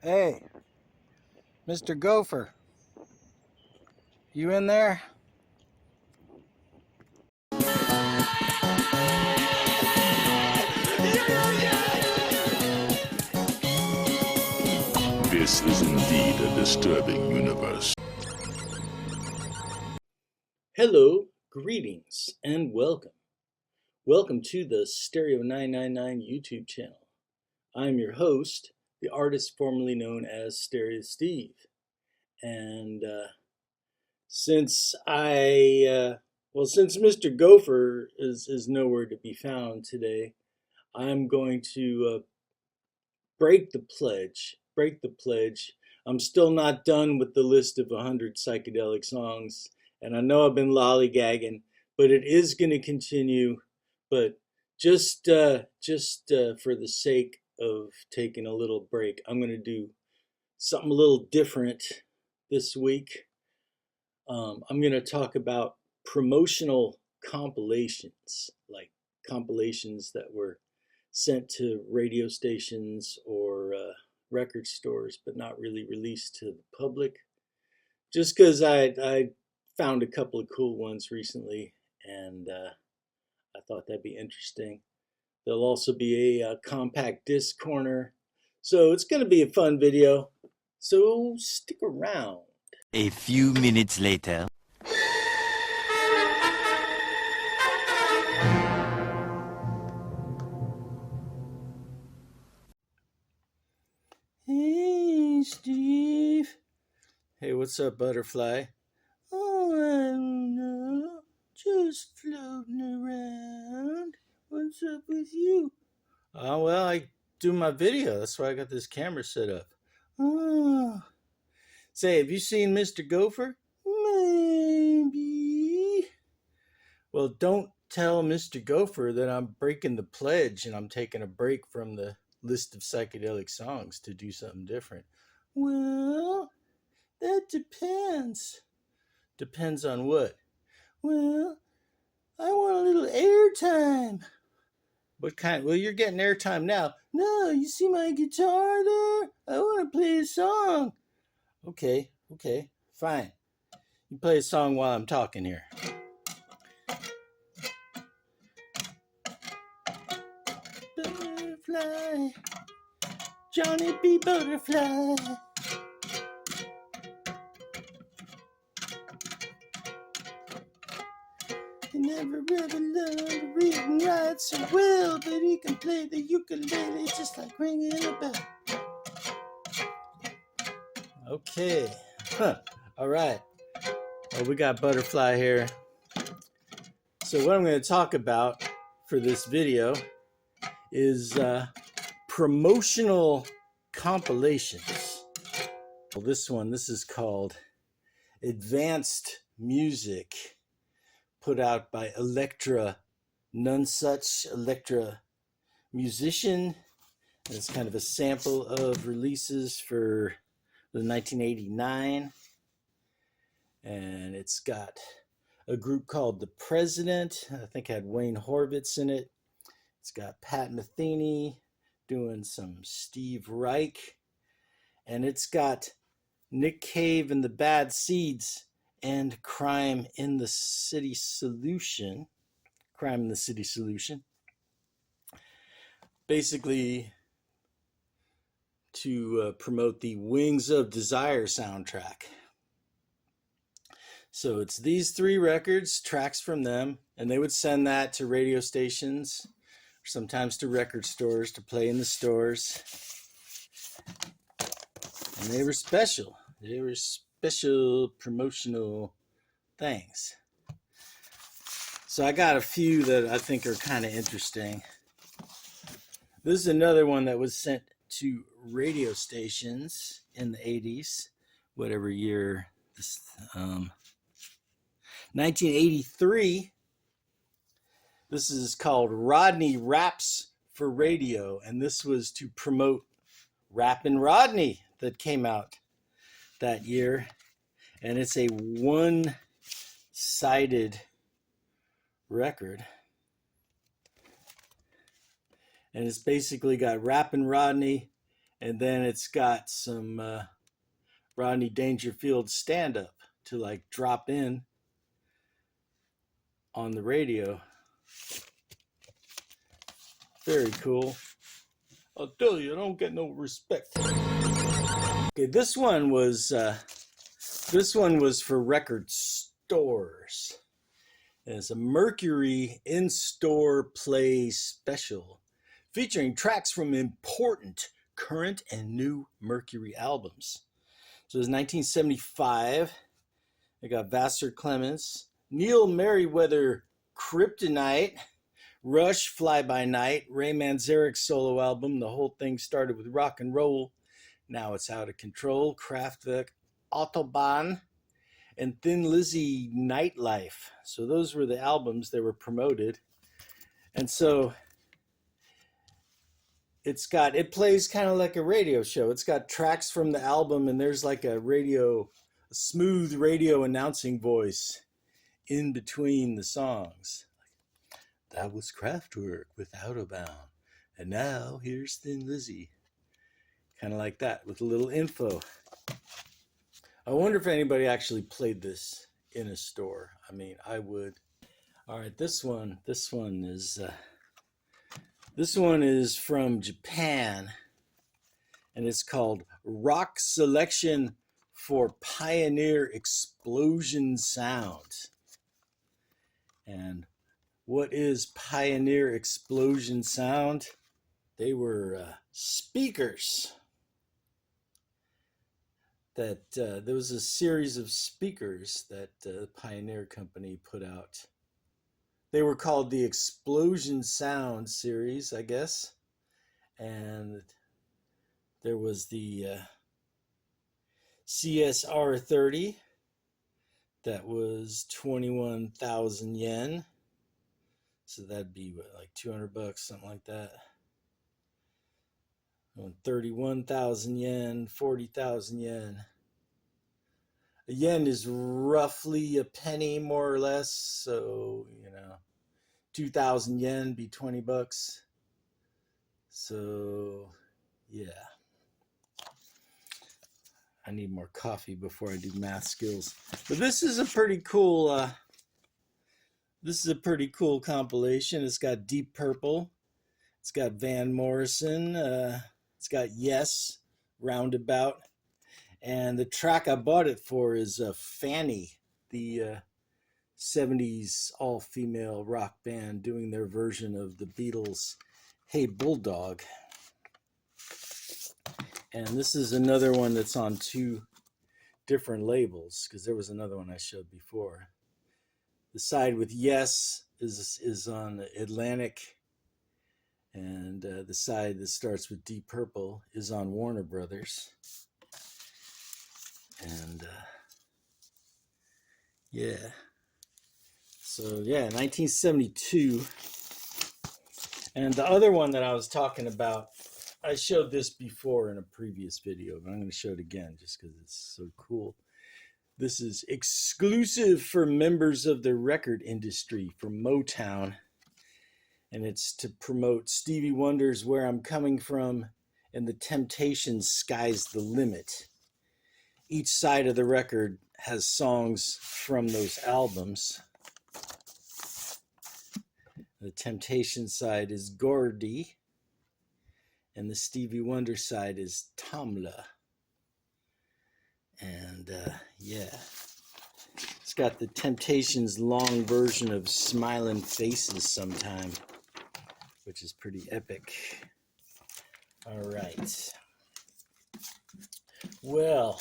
Hey, Mr. Gopher, you in there? This is indeed a disturbing universe. Hello, greetings, and welcome. Welcome to the Stereo 999 YouTube channel. I'm your host, the artist formerly known as Stereo Steve. And since Mr. Gopher is nowhere to be found today, I'm going to break the pledge. I'm still not done with the list of 100 psychedelic songs, and I know I've been lollygagging, but it is going to continue. But just for the sake of taking a little break, I'm going to do something a little different this week. I'm going to talk about promotional compilations, like compilations that were sent to radio stations or record stores, but not really released to the public. Just because I found a couple of cool ones recently, and I thought that'd be interesting. There'll also be a compact disc corner, so it's going to be a fun video. So stick around. A few minutes later. Hey, Steve. Hey, what's up, Butterfly? Oh, I don't know. Just floating around. What's up with you? Oh, well, I do my video. That's why I got this camera set up. Oh. Say, have you seen Mr. Gopher? Maybe. Well, don't tell Mr. Gopher that I'm breaking the pledge and I'm taking a break from the list of psychedelic songs to do something different. Well, that depends. Depends on what? Well, I want a little airtime. What kind? Well, you're getting airtime now. No, you see my guitar there? I want to play a song. Okay, fine. You play a song while I'm talking here. Butterfly, Johnny B. Butterfly. He never ever learned to read and write so well, but he can play the ukulele just like ringing a bell. Okay, all right. Well, we got Butterfly here. So what I'm going to talk about for this video is promotional compilations. Well, this is called Advanced Music, put out by Electra Nonesuch, Electra Musician. And it's kind of a sample of releases for the 1989. And it's got a group called The President. I think had Wayne Horvitz in it. It's got Pat Metheny doing some Steve Reich. And it's got Nick Cave and the Bad Seeds and Crime in the City Solution. Basically to promote the Wings of Desire soundtrack. So it's these three records, tracks from them, and they would send that to radio stations, or sometimes to record stores to play in the stores. And they were special. They were special promotional things. So I got a few that I think are kind of interesting. This is another one that was sent to radio stations in the 80s, whatever year this 1983. This is called Rodney Raps for Radio, and this was to promote Rappin' Rodney that came out that year. And it's a one-sided record. And it's basically got Rappin' Rodney and then it's got some Rodney Dangerfield stand up to like drop in on the radio. Very cool. I'll tell you, I don't get no respect. Okay, this one was for record stores. It's a Mercury in-store play special featuring tracks from important current and new Mercury albums. So it was 1975. I got Vassar Clements, Neil Merriweather, Kryptonite, Rush, Fly By Night, Ray Manzarek's solo album. The whole thing started with rock and roll. Now it's out of control. Kraftwerk, Autobahn, and Thin Lizzy, Nightlife. So those were the albums that were promoted. And so it plays kind of like a radio show. It's got tracks from the album, and there's like a smooth radio announcing voice in between the songs. That was Kraftwerk with Autobahn. And now here's Thin Lizzy. Kind of like that, with a little info. I wonder if anybody actually played this in a store. I mean, I would. All right, this one is from Japan, and it's called Rock Selection for Pioneer Explosion Sound. And what is Pioneer Explosion Sound? They were speakers. There was a series of speakers that the Pioneer Company put out. They were called the Explosion Sound series, I guess. And there was the CSR 30 that was 21,000 yen. So that'd be what, like $200, something like that. 31,000 yen, 40,000 yen. A yen is roughly a penny, more or less. So, 2,000 yen be $20. So, yeah. I need more coffee before I do math skills. But this is a pretty cool compilation. It's got Deep Purple. It's got Van Morrison. It's got Yes, Roundabout. And the track I bought it for is Fanny, the 70s all-female rock band doing their version of the Beatles' Hey Bulldog. And this is another one that's on two different labels, because there was another one I showed before. The side with Yes is on Atlantic, and the side that starts with Deep Purple is on Warner Brothers. And yeah. So yeah, 1972. And the other one that I was talking about, I showed this before in a previous video, but I'm going to show it again just because it's so cool. This is exclusive for members of the record industry from Motown. And it's to promote Stevie Wonder's Where I'm Coming From and the Temptations' Sky's the Limit. Each side of the record has songs from those albums. The Temptation side is Gordy, and the Stevie Wonder side is Tamla. And yeah, it's got the Temptations' long version of Smiling Faces Sometime, which is pretty epic. All right. Well,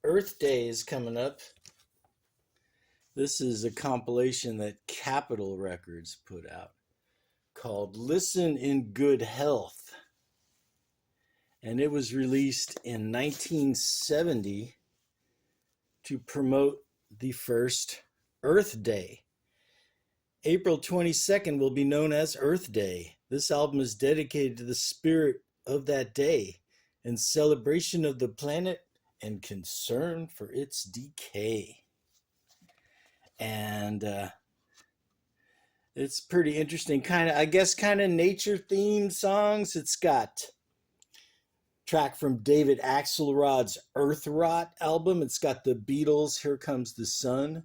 Earth Day is coming up. This is a compilation that Capitol Records put out called Listen in Good Health. And it was released in 1970 to promote the first Earth Day. April 22nd will be known as Earth Day. This album is dedicated to the spirit of that day in celebration of the planet and concern for its decay. And It's pretty interesting, I guess, kind of nature themed songs. It's got track from David Axelrod's Earth Rot album. It's got the Beatles' Here Comes the Sun,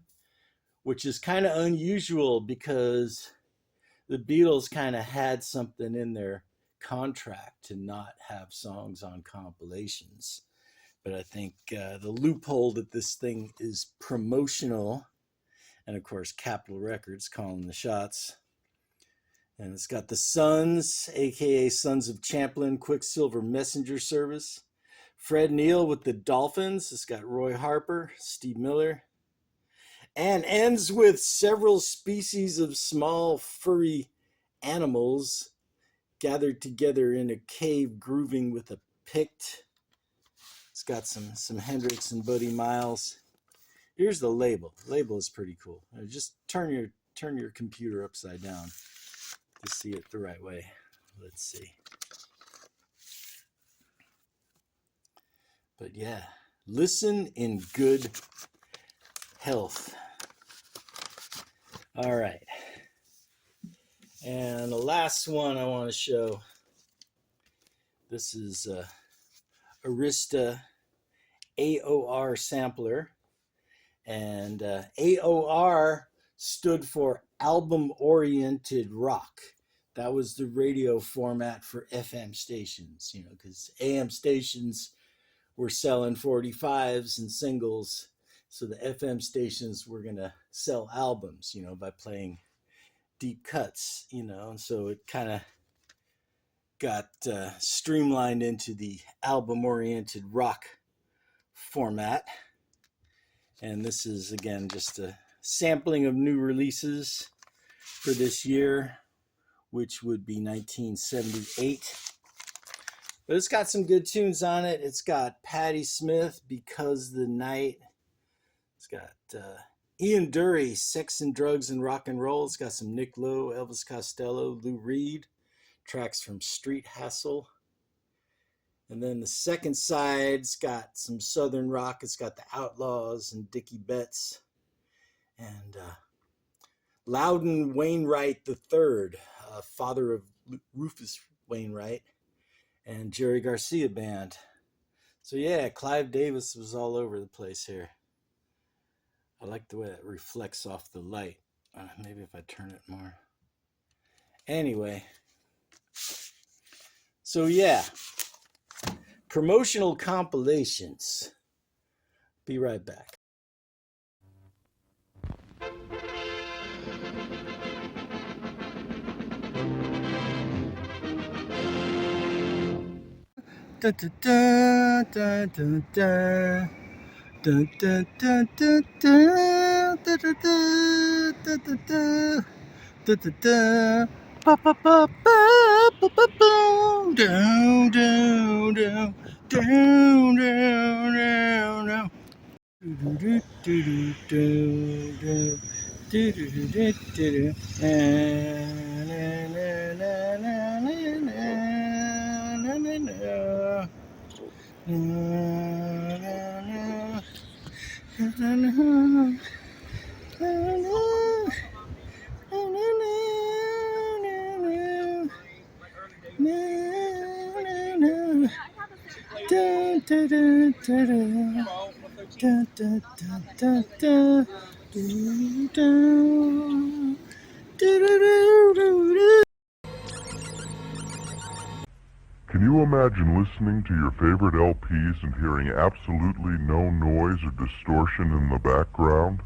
which is kind of unusual because the Beatles kind of had something in their contract to not have songs on compilations. But I think the loophole that this thing is promotional, and of course, Capitol Records calling the shots. And it's got the Sons, aka Sons of Champlin Quicksilver Messenger Service. Fred Neil with the Dolphins. It's got Roy Harper, Steve Miller. And ends with several species of small furry animals gathered together in a cave grooving with a pict. It's got some Hendrix and Buddy Miles. Here's the label. The label is pretty cool. Just turn your computer upside down to see it the right way. Let's see. But yeah, listen in good health. All right. And the last one I want to show, this is Arista AOR sampler. And AOR stood for Album Oriented Rock. That was the radio format for FM stations, because AM stations were selling 45s and singles. So the FM stations were going to sell albums, by playing deep cuts, and so it kind of got streamlined into the album-oriented rock format. And this is, again, just a sampling of new releases for this year, which would be 1978. But it's got some good tunes on it. It's got Patti Smith, Because the Night. It's got Ian Dury, Sex and Drugs and Rock and Roll. It's got some Nick Lowe, Elvis Costello, Lou Reed, tracks from Street Hassle. And then the second side's got some Southern rock. It's got the Outlaws and Dickie Betts. And Loudon Wainwright III, father of Rufus Wainwright, and Jerry Garcia Band. So yeah, Clive Davis was all over the place here. I like the way it reflects off the light. Maybe if I turn it more. Anyway. So yeah. Promotional compilations. Be right back. Da, da, da, da, da, da. Da, da, da, da, da, da, da, da, da, da, da, da, da. Ba, ba, ba, ba, ba, ba, boom. Down, down, down, down, down, down, down. Do, do, do, do, do, do. Do, do, do, do, do, do. Na, na, na, na, na, na, na, na, na. Na, na, na. Can you imagine listening to your favorite LPs and hearing absolutely no noise or distortion in the background?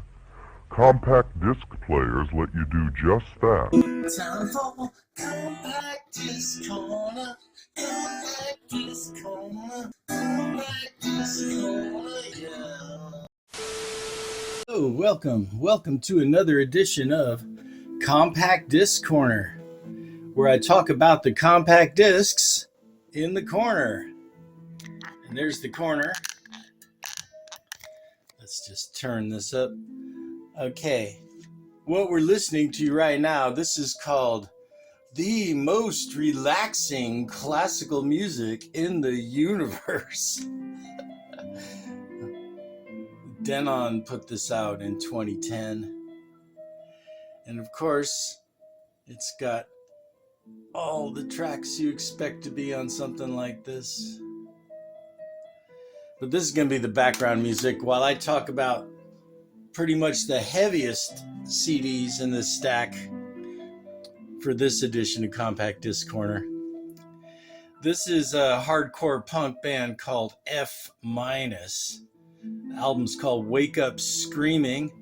Compact disc players let you do just that. Time for Compact Disc Corner. Compact Disc Corner. Compact Disc Corner, yeah. Oh, welcome to another edition of Compact Disc Corner, where I talk about the compact discs in the corner. And there's the corner. Let's just turn this up. Okay, what we're listening to right now, this is called The Most Relaxing Classical Music in the Universe. Denon put this out in 2010. And of course, It's got all the tracks you expect to be on something like this. But this is going to be the background music while I talk about pretty much the heaviest CDs in this stack for this edition of Compact Disc Corner. This is a hardcore punk band called F-. The album's called Wake Up Screaming.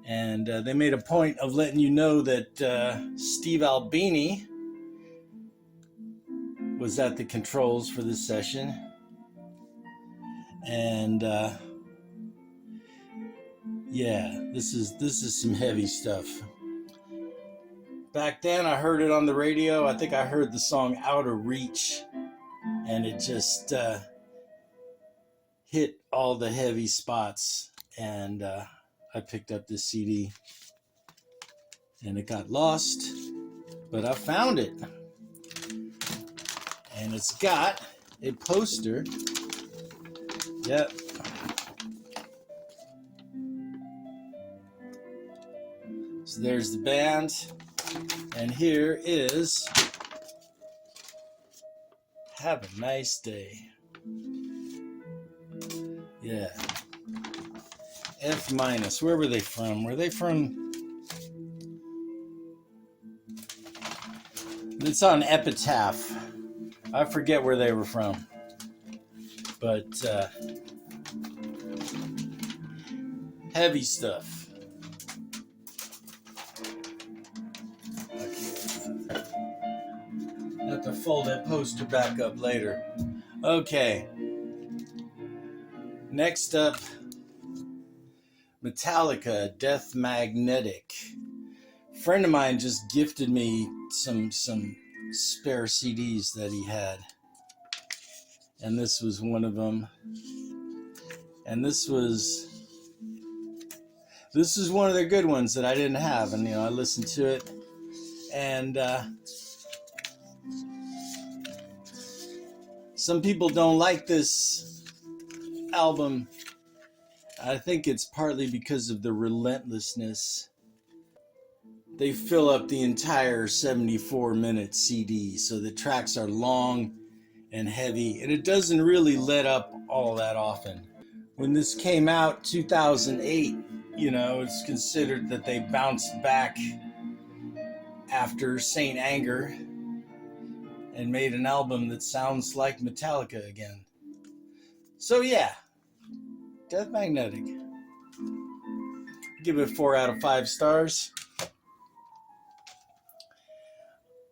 And they made a point of letting you know that Steve Albini was at the controls for this session. And yeah, this is some heavy stuff. Back then I heard it on the radio. I think I heard the song Out of Reach, and it just hit all the heavy spots. And I picked up this CD and it got lost, but I found it. And it's got a poster. Yep. So there's the band. And here is Have a Nice Day. Yeah. F-. Where were they from? Were they from... It's on Epitaph. I forget where they were from. But heavy stuff. I'll have to fold that poster back up later. Okay. Next up, Metallica, Death Magnetic. A friend of mine just gifted me some spare CDs that he had. And this was one of them. And this is one of their good ones that I didn't have. And, I listened to it. And some people don't like this album. I think it's partly because of the relentlessness. They fill up the entire 74-minute CD, so the tracks are long and heavy, and it doesn't really let up all that often. When this came out, 2008, it's considered that they bounced back after Saint Anger and made an album that sounds like Metallica again. So yeah, Death Magnetic. Give it 4 out of 5 stars.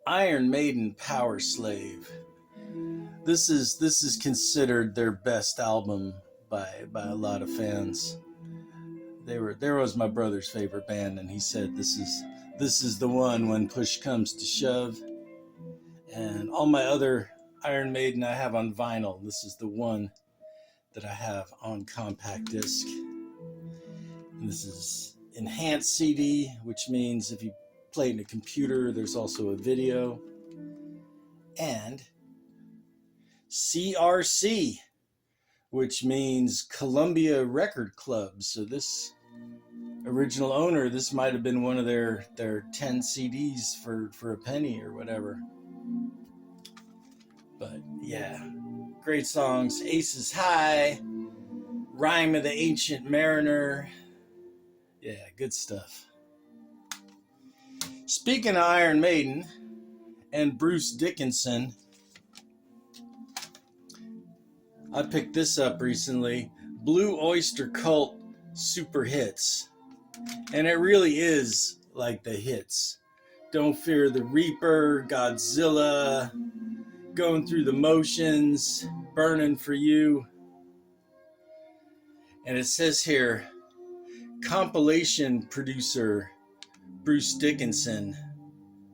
Iron Maiden, Power Slave. This is considered their best album by a lot of fans. There was my brother's favorite band, and he said this is the one when push comes to shove. And all my other Iron Maiden I have on vinyl. This is the one that I have on compact disc. And this is enhanced CD, which means if you play in a computer, there's also a video. And CRC, which means Columbia Record Club. So this original owner, this might have been one of their 10 CDs for a penny or whatever. But yeah, great songs. Aces High, Rhyme of the Ancient Mariner. Yeah, good stuff. Speaking of Iron Maiden and Bruce Dickinson, I picked this up recently. Blue Oyster Cult Super Hits. And it really is like the hits. Don't Fear the Reaper, Godzilla, Going Through the Motions, Burning for You. And it says here, compilation producer Bruce Dickinson.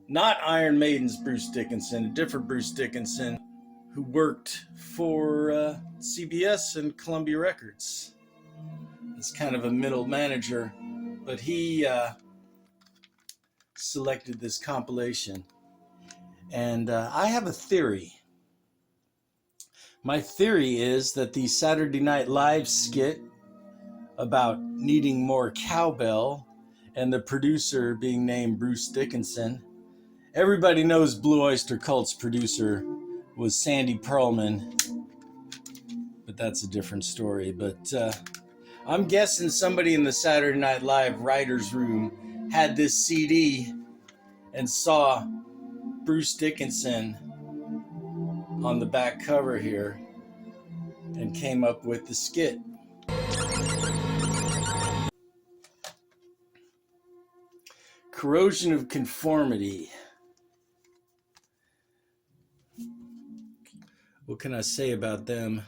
Not Iron Maiden's Bruce Dickinson, a different Bruce Dickinson who worked for CBS and Columbia Records. It's kind of a middle manager, but he selected this compilation. And I have a theory. My theory is that the Saturday Night Live skit about needing more cowbell and the producer being named Bruce Dickinson Everybody knows Blue Oyster Cult's producer was Sandy Pearlman, but that's a different story. But I'm guessing somebody in the Saturday Night Live writer's room had this CD and saw Bruce Dickinson on the back cover here and came up with the skit. Corrosion of Conformity. What can I say about them?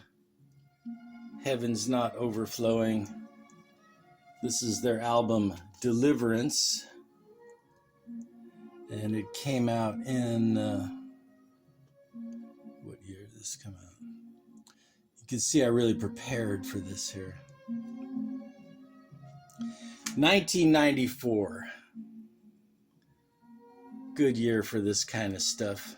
Heaven's Not Overflowing. This is their album Deliverance, and it came out in what year did this come out? You can see I really prepared for this here. 1994. Good year for this kind of stuff.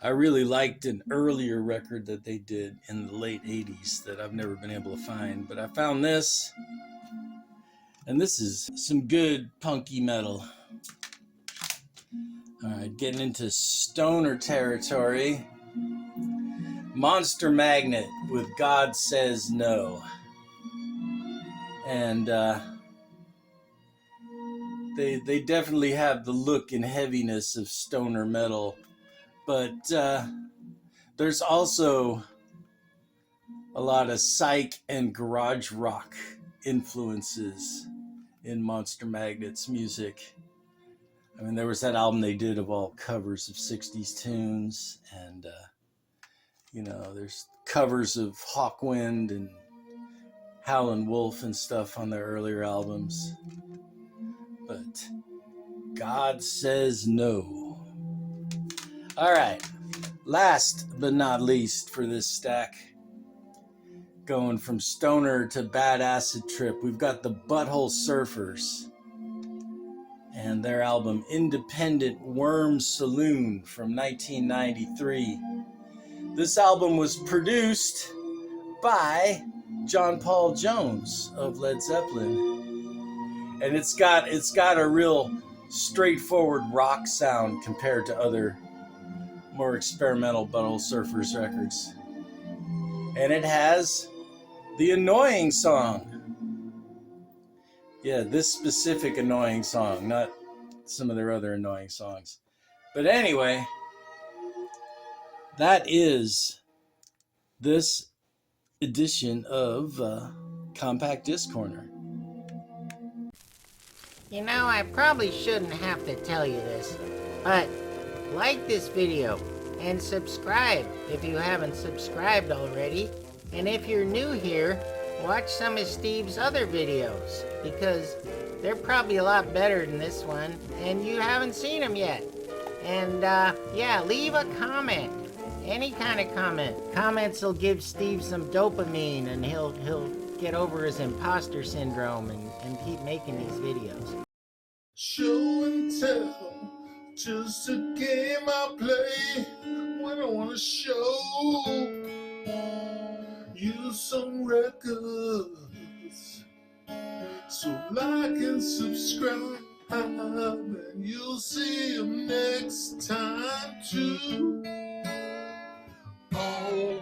I really liked an earlier record that they did in the late 80s that I've never been able to find, but I found this, and this is some good punky metal. All right, getting into stoner territory. Monster Magnet with God Says No. And they definitely have the look and heaviness of stoner metal, but there's also a lot of psych and garage rock influences in Monster Magnet's music. I mean, there was that album they did of all covers of 60s tunes, and there's covers of Hawkwind and Howlin' Wolf and stuff on their earlier albums. But God Says No. All right, last but not least for this stack, going from stoner to bad acid trip, we've got the Butthole Surfers and their album Independent Worm Saloon from 1993. This album was produced by John Paul Jones of Led Zeppelin, and it's got a real straightforward rock sound compared to other more experimental Butthole Surfers records. And it has the annoying song. Yeah, this specific annoying song, not some of their other annoying songs. But anyway, that is this edition of Compact Disc Corner. You know, I probably shouldn't have to tell you this, but like this video and subscribe if you haven't subscribed already. And if you're new here, watch some of Steve's other videos, because they're probably a lot better than this one, and you haven't seen them yet. And yeah, leave a comment. Any kind of comment. Comments will give Steve some dopamine, and he'll get over his imposter syndrome and keep making these videos. Show and tell, just a game I play when I want to show you some records. So like and subscribe, and you'll see them next time too. Oh.